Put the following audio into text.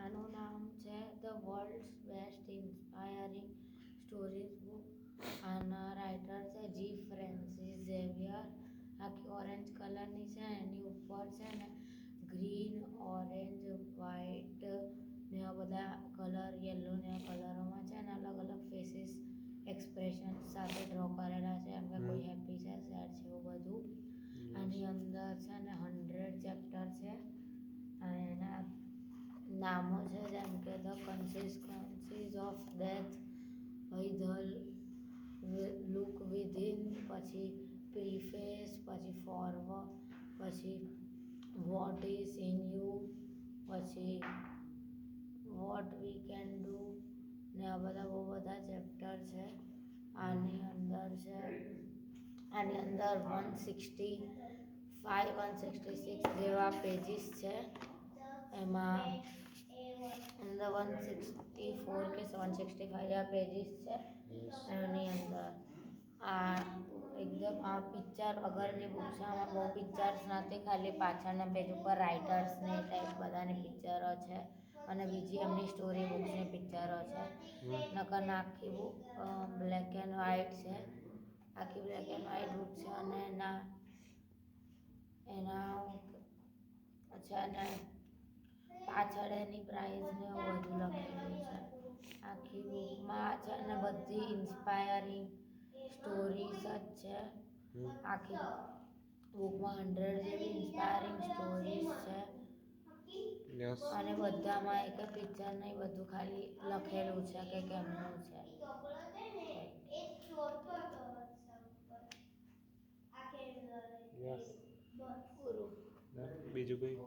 આનું નામ છે the world's best inspiring stories book. આના રાઇટર છે જી ફ્રેન્સિસ ઝેવિયર. આખી ઓરેન્જ કલરની છે, એની ઉપર છે ને ગ્રીન, ઓરેન્જ, વ્હાઈટ ને આ બધા કલર, યલો ને કલરોમાં છે ને અલગ અલગ ફેસીસ એક્સપ્રેશન સાથે ડ્રો કરેલા છે, એમ કે કોઈ હેપી છે, સેડ છે, એવું બધું. આની અંદર છે ને 100 ચેપ્ટર છે અને એના નામો છે જેમ કે ધ કન્સિસ્ટન્સીઝ ઓફ ડેથ, પછી ધ લુક વિધિન, પછી પ્રીફેસ, પછી ફોરવર્ડ, પછી વોટ ઇઝ ઇન યુ, પછી વોટ વી કેન ડુ ને આ બધા બહુ બધા ચેપ્ટર છે. આની અંદર 165 166 જેવા પેજીસ છે. એમાં અંદર 164 કે 165 જેવા પેજીસ છે. એની અંદર આ એકદમ આ પિક્ચર વગરની બુક છે. આમાં બહુ પિક્ચર્સ નથી, ખાલી પાછળના પેજ ઉપર રાઇટર્સની ટાઈપ બધાની પિક્ચરો છે અને બીજી એમની સ્ટોરી બુક્સની પિક્ચરો છે. નકર આખી બુક બ્લેક એન્ડ વ્હાઈટ છે. આખી બ્લેક એન્ડ વ્હાઈટ બુક છે અને એના છે ને પાછળ એની પ્રાઇઝ ને એવું બધું લખેલું છે. આખી બુકમાં છે ને બધી ઇન્સ્પાયરિંગ સ્ટોરીઝ જ છે. આખી બુકમાં 100 જેવી ઇન્સ્પાયરિંગ સ્ટોરીઝ છે અને બધામાં એક પિક્ચર નહીં, બધું ખાલી લખેલું છે કે કેમનું છે. બીજું કંઈ?